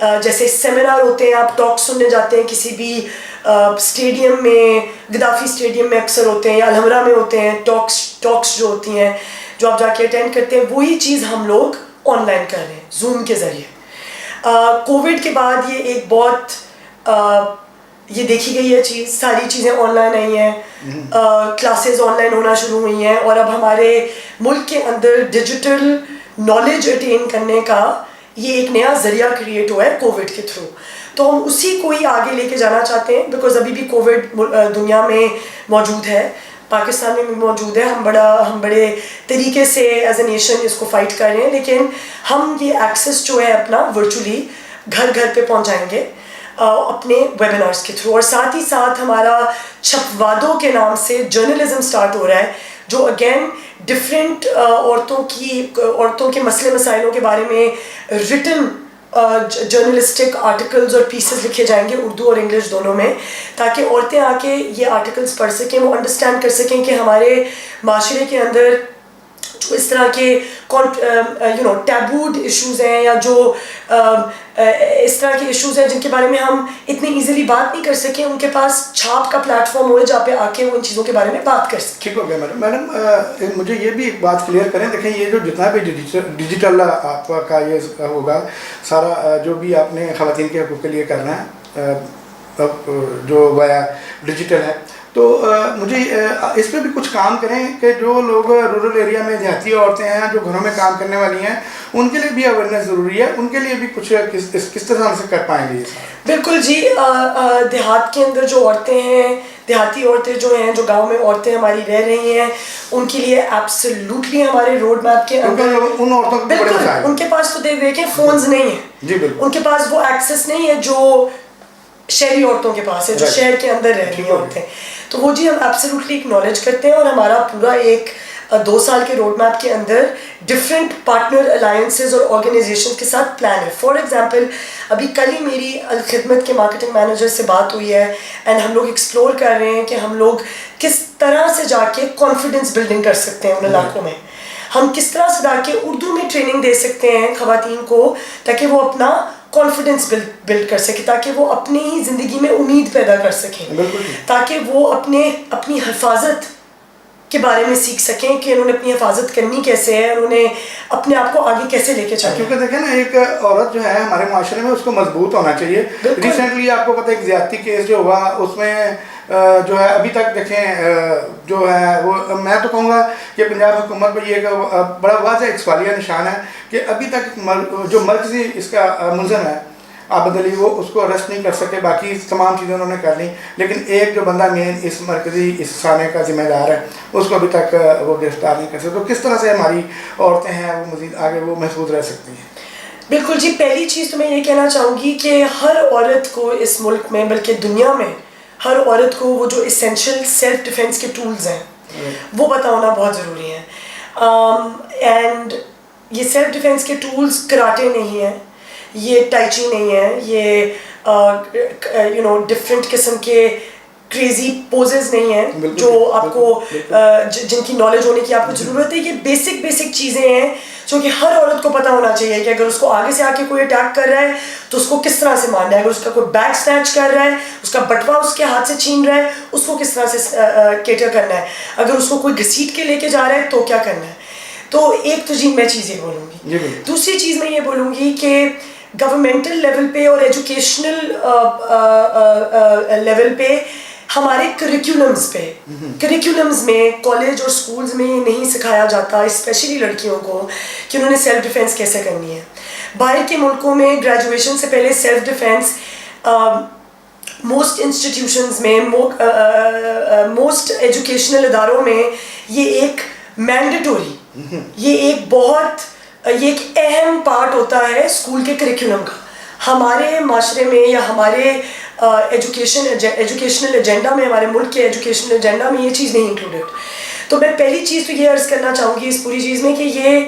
جیسے سیمینار ہوتے ہیں, آپ ٹاک سننے جاتے ہیں کسی بھی اسٹیڈیم میں, گدافی اسٹیڈیم میں اکثر ہوتے ہیں یا الحمرا میں ہوتے ہیں ٹاکس جو ہوتی ہیں جو آپ جا کے اٹینڈ کرتے ہیں, وہی چیز ہم لوگ آن لائن کر رہے ہیں زوم کے ذریعے. کووڈ کے بعد یہ ایک بہت یہ دیکھی گئی ہے چیز, ساری چیزیں آن لائن آئی ہیں, کلاسز آن لائن ہونا شروع ہوئی ہیں, اور اب ہمارے ملک کے اندر ڈیجیٹل نالج اٹین کرنے کا یہ ایک نیا ذریعہ کریٹ ہوا ہے کووڈ کے تھرو. تو ہم اسی کو ہی آگے لے کے جانا چاہتے ہیں, بیکاز ابھی بھی کووڈ دنیا میں موجود ہے, پاکستان میں بھی موجود ہے. ہم بڑے طریقے سے ایز اے نیشن اس کو فائٹ کر رہے ہیں, لیکن ہم یہ ایکسیس جو ہے اپنا ورچولی گھر گھر پہ پہنچائیں گے اپنے ویبینارس کے تھرو. اور ساتھ ہی ساتھ ہمارا چھپوادوں کے نام سے جرنلزم سٹارٹ ہو رہا ہے, جو اگین ڈفرینٹ عورتوں کے مسئلے مسائلوں کے بارے میں ریٹن جرنلسٹک آرٹیکلز اور پیسز لکھے جائیں گے اردو اور انگلش دونوں میں, تاکہ عورتیں آ کے یہ آرٹیکلز پڑھ سکیں, وہ انڈرسٹینڈ کر سکیں کہ ہمارے معاشرے کے اندر جو اس طرح کے ٹیبوڈ ایشوز ہیں یا جو اس طرح کے ایشوز ہیں جن کے بارے میں ہم اتنی ایزیلی بات نہیں کر سکیں, ان کے پاس چھاپ کا پلیٹ فارم ہوئے جہاں پہ آ کے وہ ان چیزوں کے بارے میں بات کر سکیں. ٹھیک ہو گیا میڈم. مجھے یہ بھی ایک بات کلیئر کریں, دیکھیں یہ جو جتنا بھی ڈیجیٹل آپ کا یہ ہوگا سارا جو بھی آپ نے خواتین کے حقوق کے لیے کرنا ہے جو گویا ڈیجیٹل ہے, تو مجھے اس پہ بھی کچھ کام کریں کہ جو لوگ رورل ایریا میں دیہاتی عورتیں ہیں جو گھروں میں کام کرنے والی ہیں, ان کے لیے بھی اویئرنیس ضروری ہے, ان کے لیے بھی کچھ کس طرح سے کر پائیں گے یہ سارا؟ بالکل جی, دیہات کے اندر جو عورتیں ہیں, دیہاتی عورتیں جو ہیں, جو گاؤں میں عورتیں ہماری رہ رہی ہیں, ان کے لیے ایبسلیوٹلی ہمارے روڈ میپ کے اندر ان عورتوں کو بالکل ان کے پاس تو دیکھیں فونز نہیں ہیں, جی بالکل ان کے پاس وہ ایکسیس نہیں ہے جو شہری عورتوں کے پاس ہے, جو شہر کے اندر رہ رہی ہیں عورتیں. تو وہ جی ہم ایبسلیوٹلی اکنالج کرتے ہیں, اور ہمارا پورا ایک 2 سال کے روڈ میپ کے اندر ڈفرینٹ پارٹنر الائنسز اور آرگنائزیشن کے ساتھ پلان ہے. فار ایگزامپل ابھی کل ہی میری الخدمت کے مارکیٹنگ مینیجر سے بات ہوئی ہے, اینڈ ہم لوگ ایکسپلور کر رہے ہیں کہ ہم لوگ کس طرح سے جا کے کانفیڈنس بلڈنگ کر سکتے ہیں ان علاقوں میں. ہم کس طرح سے جا کے اردو میں ٹریننگ دے سکتے ہیں خواتین کو, تاکہ وہ اپنا کانفیڈنس بلڈ کر سکے, تاکہ وہ اپنی ہی زندگی میں امید پیدا کر سکیں, تاکہ وہ اپنی حفاظت کے بارے میں سیکھ سکیں کہ انہوں نے اپنی حفاظت کرنی کیسے ہے, انہوں نے اپنے آپ کو آگے کیسے لے کے چلنا. کیونکہ دیکھیں نا, ایک عورت جو ہے ہمارے معاشرے میں اس کو مضبوط ہونا چاہیے. ریسنٹلی آپ کو پتہ ہے ایک زیادتی کیس جو ہوا, اس میں جو ہے ابھی تک دیکھیں جو ہے وہ میں تو کہوں گا کہ پنجاب حکومت پہ یہ ایک بڑا واضح ایک سوالیہ نشان ہے کہ ابھی تک جو مرکزی اس کا ملزم ہے عابد علی, وہ اس کو اریسٹ نہیں کر سکے. باقی تمام چیزیں انہوں نے کر لیں, لیکن ایک جو بندہ مین اس مرکزی اس تھانے کا ذمہ دار ہے اس کو ابھی تک وہ گرفتار نہیں کر سکتے. تو کس طرح سے ہماری عورتیں ہیں وہ مزید آگے وہ محفوظ رہ سکتی ہیں؟ بالکل جی, پہلی چیز تو میں یہ کہنا چاہوں گی کہ ہر عورت کو اس ملک میں بلکہ دنیا میں ہر عورت کو وہ جو اسینشیل سیلف ڈیفینس کے ٹولز ہیں وہ پتہ ہونا بہت ضروری ہے. اینڈ یہ سیلف ڈیفینس کے ٹولز کراٹے نہیں ہیں, یہ ٹائچی نہیں ہے, یہ ڈفرینٹ قسم کے کریزی پوزز نہیں ہیں جو آپ کو جن کی نالج ہونے کی آپ کو ضرورت ہے. یہ بیسک چیزیں ہیں جو کہ ہر عورت کو پتہ ہونا چاہیے کہ اگر اس کو آگے سے آ کے کوئی اٹیک کر رہا ہے تو اس کو کس طرح سے مارنا ہے, اگر اس کا کوئی بیگ سنیچ کر رہا ہے, اس کا بٹوا اس کے ہاتھ سے چھین رہا ہے, اس کو کس طرح سے کیٹر کرنا ہے, اگر اس کو کوئی گھسیٹ کے لے کے جا رہا ہے تو کیا کرنا ہے. تو ایک تو جی میں چیز یہ بولوں گی. دوسری چیز میں یہ بولوں گی کہ گورنمنٹل لیول پہ اور ایجوکیشنل لیول پہ ہمارے کریکولمز میں کالج اور سکولز میں یہ نہیں سکھایا جاتا, اسپیشلی لڑکیوں کو, کہ انہوں نے سیلف ڈیفینس کیسے کرنی ہے. باہر کے ملکوں میں گریجویشن سے پہلے سیلف ڈیفینس موسٹ انسٹیٹیوشنز میں موسٹ ایجوکیشنل اداروں میں یہ ایک مینڈیٹوری, یہ ایک اہم پارٹ ہوتا ہے اسکول کے کریکولم کا. ہمارے معاشرے میں یا ہمارے ایجوکیشنل ایجنڈا میں, ہمارے ملک کے ایجوکیشنل ایجنڈا میں یہ چیز نہیں انکلوڈیڈ. تو میں پہلی چیز تو یہ عرض کرنا چاہوں گی اس پوری چیز میں کہ یہ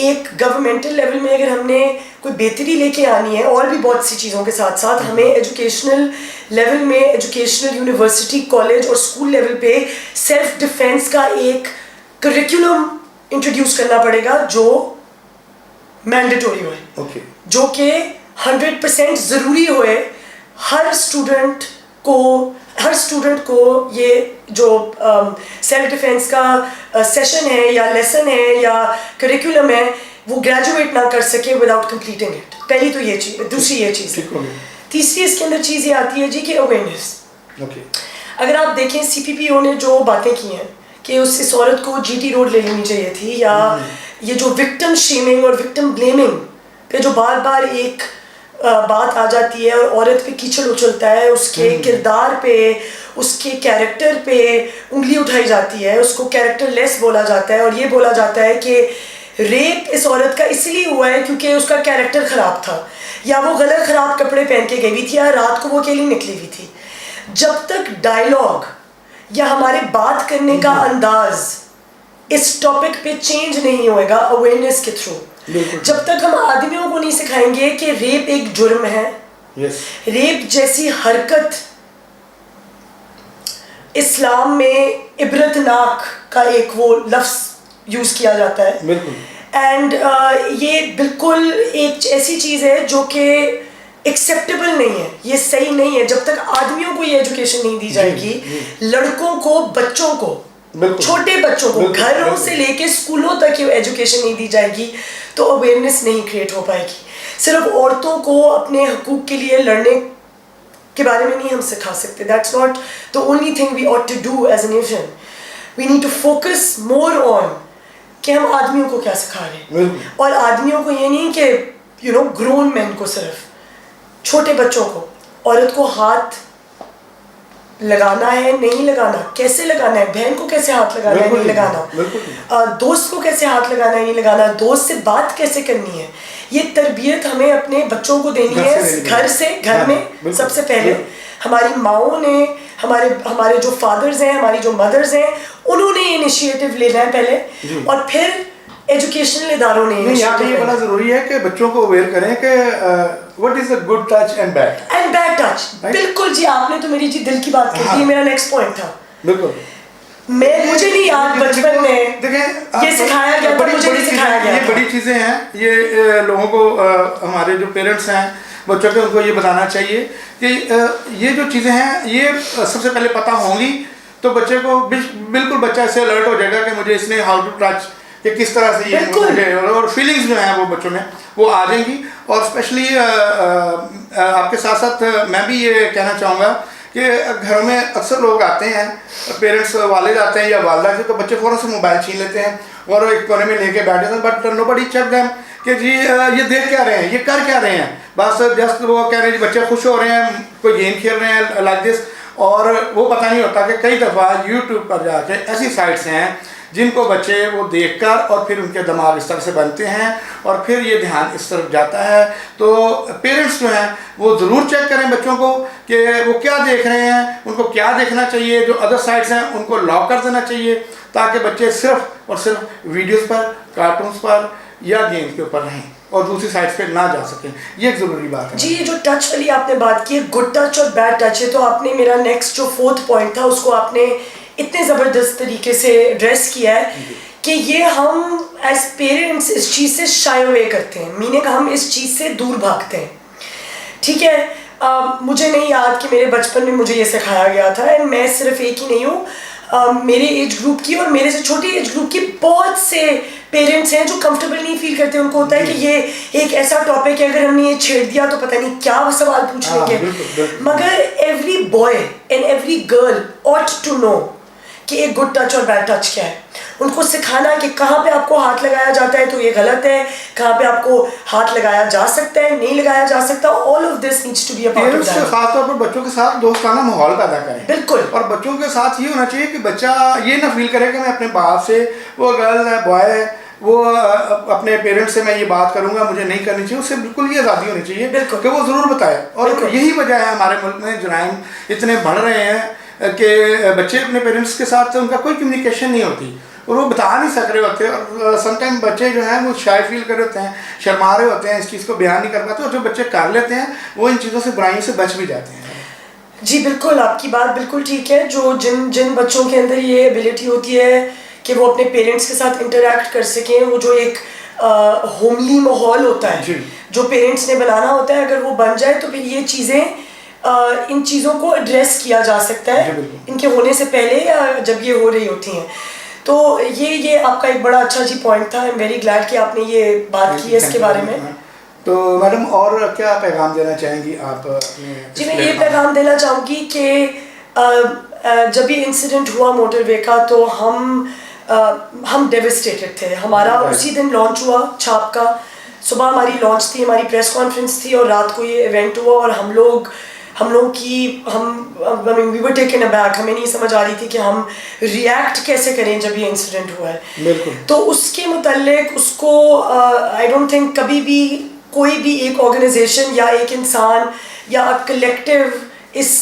ایک گورنمنٹل لیول میں اگر ہم نے کوئی بہتری لے کے آنی ہے, اور بھی بہت سی چیزوں کے ساتھ ساتھ ہمیں ایجوکیشنل لیول میں, ایجوکیشنل یونیورسٹی کالج اور اسکول لیول پہ سیلف ڈیفینس کا ایک کریکولم انٹروڈیوس کرنا پڑے گا جو مینڈیٹوری ہوئے, جو کہ 100% ضروری ہوئے ہر اسٹوڈنٹ کو یہ جو سیلف ڈیفینس کا سیشن ہے یا لیسن ہے یا کریکولم ہے وہ گریجویٹ نہ کر سکے وداؤٹ کمپلیٹنگ اٹ. پہلی تو یہ چیز. دوسری یہ چیز. تیسری اس کے اندر چیز یہ آتی ہے جی کہ اویئرنیس. اگر آپ دیکھیں سی پی پی او نے جو باتیں کی ہیں کہ اس عورت کو جی ٹی روڈ لے لینی چاہیے تھی, یا یہ جو وکٹم شیمنگ اور وکٹم بلیمنگ پہ جو بار بار ایک بات آ جاتی ہے اور عورت پہ کیچڑ اچھلتا ہے, اس کے کردار پہ, اس کے کیریکٹر پہ انگلی اٹھائی جاتی ہے, اس کو کیریکٹر لیس بولا جاتا ہے, اور یہ بولا جاتا ہے کہ ریپ اس عورت کا اس لیے ہوا ہے کیونکہ اس کا کیریکٹر خراب تھا, یا وہ غلط خراب کپڑے پہن کے گئی ہوئی تھی, یا رات کو وہ اکیلی نکلی ہوئی تھی. جب تک ڈائلاگ یا ہمارے بات کرنے کا انداز اس ٹاپک پہ چینج نہیں ہوئے گا اویئرنیس کے تھرو, جب تک ہم آدمیوں کو نہیں سکھائیں گے کہ ریپ ایک جرم ہے, ریپ جیسی حرکت اسلام میں عبرتناک کا ایک وہ لفظ یوز کیا جاتا ہے, اینڈ یہ بالکل ایک ایسی چیز ہے جو کہ ایکسیپٹیبل نہیں ہے, یہ صحیح نہیں ہے. جب تک آدمیوں کو یہ ایجوکیشن نہیں دی جائے گی, لڑکوں کو, بچوں کو, چھوٹے بچوں کو گھروں سے لے کے اسکولوں تک یہ ایجوکیشن نہیں دی جائے گی تو اویئرنیس نہیں کریٹ ہو پائے گی. صرف عورتوں کو اپنے حقوق کے لیے لڑنے کے بارے میں نہیں ہم سکھا سکتے. That's not the only thing we ought to do as a nation. We need to focus more on کہ ہم آدمیوں کو کیا سکھا رہے ہیں, اور آدمیوں کو یہ نہیں کہ grown men کو, صرف چھوٹے بچوں کو, عورت کو ہاتھ لگانا ہے نہیں لگانا, کیسے لگانا ہے, بہن کو کیسے ہاتھ لگانا ہے نہیں لگانا, دوست کو کیسے ہاتھ لگانا ہے نہیں لگانا, دوست سے بات کیسے کرنی ہے, یہ تربیت ہمیں اپنے بچوں کو دینی ہے گھر سے. گھر میں سب سے پہلے ہماری ماؤں نے, ہمارے جو فادرز ہیں, ہماری جو مدرز ہیں, انہوں نے انیشیٹو لینا ہے پہلے, اور پھر ایجوکیشنل اداروں نے. یہاں پہ یہ بڑا ضروری ہے کہ بچوں کو اویئر کریں کہ what is a good touch and bad touch. بالکل جی, آپ نے تو میری جی دل کی بات کہی تھی, میرا نیکسٹ پوائنٹ تھا. بالکل, مجھے نہیں یاد بچپن میں یہ سکھایا گیا, مجھے نہیں سکھایا گیا. یہ بڑی چیزیں ہیں, یہ لوگوں کو, ہمارے جو پیرنٹس ہیں بچوں کو, ان کو یہ بتانا چاہیے کہ یہ جو چیزیں ہیں یہ سب سے پہلے پتہ ہوں گی تو بچے کو بالکل بچہ اس سے الرٹ ہو جائے گا کہ مجھے اس نے ہاؤ ٹو ٹچ, کہ کس طرح سے یہ مجھے, اور فیلنگز جو ہیں وہ بچوں میں وہ آ جائیں گی. اور اسپیشلی آپ کے ساتھ ساتھ میں بھی یہ کہنا چاہوں گا کہ گھروں میں اکثر لوگ آتے ہیں, پیرنٹس والد آتے ہیں یا والدہ سے, تو بچے فوراً سے موبائل چھین لیتے ہیں اور ایک کونے میں لے کے بیٹھے ہیں, but nobody check them کہ جی یہ دیکھ کیا رہے ہیں, یہ کر کیا رہے ہیں. بس جسٹ وہ کہہ رہے ہیں جی بچے خوش ہو رہے ہیں, کوئی گیم کھیل رہے ہیں لائک دس, اور وہ پتہ نہیں ہوتا کہ کئی دفعہ یوٹیوب پر جا کے ایسی سائٹس ہیں جن کو بچے وہ دیکھ کر اور پھر ان کے دماغ اس طرح سے بنتے ہیں اور پھر یہ دھیان اس طرف جاتا ہے. تو پیرنٹس جو ہیں وہ ضرور چیک کریں بچوں کو کہ وہ کیا دیکھ رہے ہیں, ان کو کیا دیکھنا چاہیے. جو ادر سائٹس ہیں ان کو لاک کر دینا چاہیے تاکہ بچے صرف اور صرف ویڈیوز پر, کارٹونز پر یا گیمز کے اوپر رہیں اور دوسری سائٹس پہ نہ جا سکیں. یہ ایک ضروری بات ہے. جی, یہ جو ٹچ والی آپ نے بات کی, گڈ ٹچ اور بیڈ ٹچ ہے, تو آپ نے میرا نیکسٹ جو 4th پوائنٹ تھا اس کو آپ نے اتنے زبردست طریقے سے ایڈریس کیا ہے کہ یہ ہم ایز پیرنٹس اس چیز سے شائے اوے کرتے ہیں, میننگ ہم اس چیز سے دور بھاگتے ہیں. ٹھیک ہے, مجھے نہیں یاد کہ میرے بچپن میں مجھے یہ سکھایا گیا تھا, اینڈ میں صرف ایک ہی نہیں ہوں, میرے ایج گروپ کی اور میرے سے چھوٹی ایج گروپ کی بہت سے پیرنٹس ہیں جو کمفرٹیبل نہیں فیل کرتے. ان کو ہوتا ہے کہ یہ ایک ایسا ٹاپک ہے, اگر ہم نے یہ چھیڑ دیا تو پتہ نہیں کیا سوال پوچھ لیں گے. مگر every boy and every girl ought to know کہ ایک گڈ ٹچ اور بیڈ ٹچ کیا ہے. ان کو سکھانا کہ کہاں پہ آپ کو ہاتھ لگایا جاتا ہے تو یہ غلط ہے, کہاں پہ آپ کو ہاتھ لگایا جا سکتا ہے, نہیں لگایا جا سکتا. All of this needs to be a part of that. خاص طور پر بچوں کے ساتھ دوستانہ ماحول پیدا کریں. بالکل, اور بچوں کے ساتھ یہ ہونا چاہیے کہ بچہ یہ نہ فیل کرے کہ میں اپنے باپ سے, وہ گرل ہے بوائے ہے, وہ اپنے پیرنٹس سے میں یہ بات کروں گا, مجھے نہیں کرنی چاہیے. اس سے بالکل یہ آزادی ہونی چاہیے کہ وہ ضرور بتائے. اور یہی وجہ ہے ہمارے ملک میں جرائم اتنے بڑھ رہے ہیں کہ بچے اپنے پیرنٹس کے ساتھ ان کا کوئی کمیونیکیشن نہیں ہوتی اور وہ بتا نہیں سک رہے ہوتے. اور سم ٹائم بچے جو ہیں وہ شائع فیل کر رہے ہوتے ہیں, شرما رہے ہوتے ہیں, اس چیز کو بیان نہیں کر پاتے, اور جو بچے کر لیتے ہیں وہ ان چیزوں سے, برائیوں سے بچ بھی جاتے ہیں. جی بالکل, آپ کی بات بالکل ٹھیک ہے. جو جن بچوں کے اندر یہ ایبلٹی ہوتی ہے کہ وہ اپنے پیرنٹس کے ساتھ انٹریکٹ کر سکیں, وہ جو ایک ہوملی ماحول ہوتا ہے جو پیرنٹس نے بنانا ہوتا ہے, اگر وہ بن جائے تو پھر یہ چیزیں ان چیزوں کو ایڈریس کیا جا سکتا ہے ان کے ہونے سے پہلے یا جب یہ ہو رہی ہوتی ہیں. تو یہ آپ کا ایک بڑا اچھا جی پوائنٹ تھا. آئی ایم ویری گلیڈ کہ آپ نے یہ بات کی ہے اس کے بارے میں. تو میڈم اور کیا پیغام دینا چاہیں گی آپ؟ جی میں یہ پیغام دینا چاہوں گی کہ جب یہ انسیڈنٹ ہوا موٹر وے کا تو ہم ڈیوسٹیٹڈ تھے. ہمارا اسی دن لانچ ہوا چھاپ کا, صبح ہماری لانچ تھی, ہماری پریس کانفرنس تھی اور رات کو یہ ایونٹ ہوا اور ہم لوگ کی وی ور ٹیکن ابیک. ہمیں نہیں سمجھ آ رہی تھی کہ ہم ریئیکٹ کیسے کریں جب یہ انسیڈنٹ ہوا ہے. بالکل. تو اس کے متعلق اس کو آئی ڈونٹ تھنک کبھی بھی کوئی بھی ایک آرگنائزیشن یا ایک انسان یا کلیکٹیو اس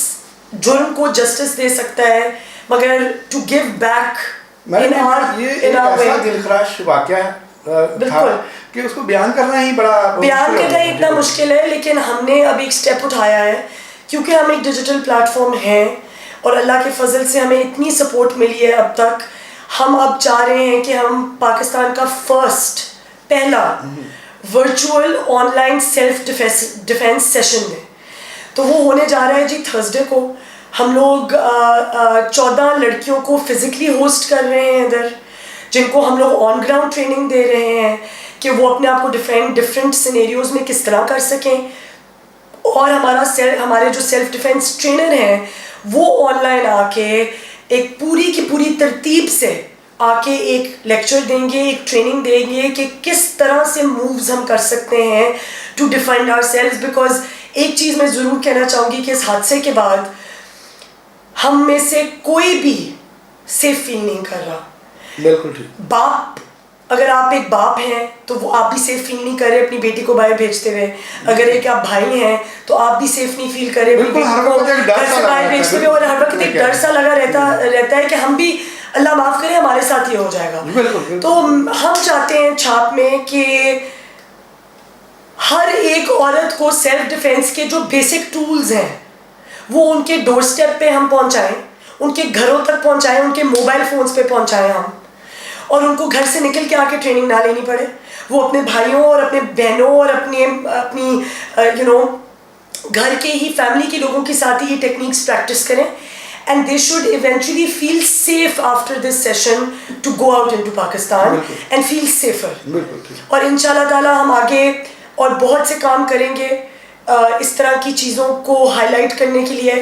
جرم کو جسٹس دے سکتا ہے مگر ٹو گیو بیک. یہ ایسا دلخراش واقعہ بالکل کہ اس کو بیان کرنا ہی بڑا بیان کرنا ہی اتنا مشکل ہے, لیکن ہم نے اب ایک اسٹیپ اٹھایا ہے کیونکہ ہم ایک ڈیجیٹل پلیٹ فارم ہیں اور اللہ کے فضل سے ہمیں اتنی سپورٹ ملی ہے اب تک. ہم اب چاہ رہے ہیں کہ ہم پاکستان کا پہلا virtual on line self defence session دیں. تو وہ ہونے جا رہا ہے جی تھرسڈے کو. ہم لوگ 14 لڑکیوں کو فزیکلی ہوسٹ کر رہے ہیں ادھر, جن کو ہم لوگ آن گراؤنڈ ٹریننگ دے رہے ہیں کہ وہ اپنے آپ کو ڈفرینٹ سینیریوز میں کس طرح کر سکیں. اور ہمارے جو سیلف ڈیفینس ٹرینر ہیں وہ آن لائن آ کے ایک پوری کی پوری ترتیب سے آ کے ایک لیکچر دیں گے, ایک ٹریننگ دیں گے کہ کس طرح سے مووز ہم کر سکتے ہیں to defend ourselves. Because ایک چیز میں ضرور کہنا چاہوں گی کہ اس حادثے کے بعد ہم میں سے کوئی بھی سیف فیل نہیں کر رہا. بالکل ٹھیک. باپ, اگر آپ ایک باپ ہیں تو وہ آپ بھی سیف فیل نہیں کر رہے اپنی بیٹی کو باہر بھیجتے ہوئے. اگر ایک آپ بھائی ہیں تو آپ بھی سیف نہیں فیل کر رہے اپنی بیٹی کو گھر سے باہر بھیجتے ہوئے, اور ہر وقت ایک ڈر سا لگا رہتا ہے کہ ہم بھی, اللہ معاف کرے, ہمارے ساتھ یہ ہو جائے گا. تو ہم چاہتے ہیں چھاپ میں کہ ہر ایک عورت کو سیلف ڈیفینس کے جو بیسک ٹولز ہیں وہ ان کے ڈور سٹیپ پہ ہم پہنچائیں, ان کے گھروں تک پہنچائیں, ان کے موبائل فونز پہ پہنچائیں ہم, اور ان کو گھر سے نکل کے آ کے ٹریننگ نہ لینی پڑے. وہ اپنے بھائیوں اور اپنے بہنوں اور اپنی گھر کے ہی فیملی کے لوگوں کے ساتھ ہی یہ ٹیکنیکس پریکٹس کریں. And they should eventually feel safe after this session to go out into Pakistan and feel safer. اور ان شاء اللہ تعالیٰ ہم آگے اور بہت سے کام کریں گے اس طرح کی چیزوں کو ہائی لائٹ کرنے کے لیے,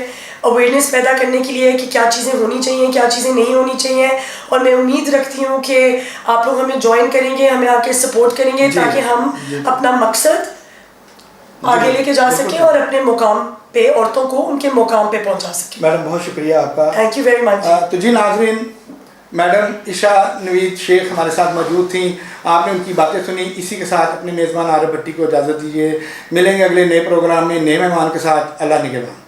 اویئرنیس پیدا کرنے کے لیے کہ کیا چیزیں ہونی چاہیے, کیا چیزیں نہیں ہونی چاہیے. اور میں امید رکھتی ہوں کہ آپ لوگ ہمیں جوائن کریں گے, ہمیں آ کے سپورٹ کریں گے تاکہ ہم اپنا مقصد آگے لے کے جا سکیں اور اپنے مقام پہ عورتوں کو ان کے مقام پہ پہنچا سکیں. میڈم بہت شکریہ آپ کا. Thank you very much. تو جی ناظرین, میڈم عشا نوید شیخ ہمارے ساتھ موجود تھیں, آپ نے ان کی باتیں سنی. اسی کے ساتھ اپنے میزبان عارف بھٹی کو اجازت دیجیے, ملیں گے اگلے نئے پروگرام میں نئے مہمان کے ساتھ. اللہ نگہبان.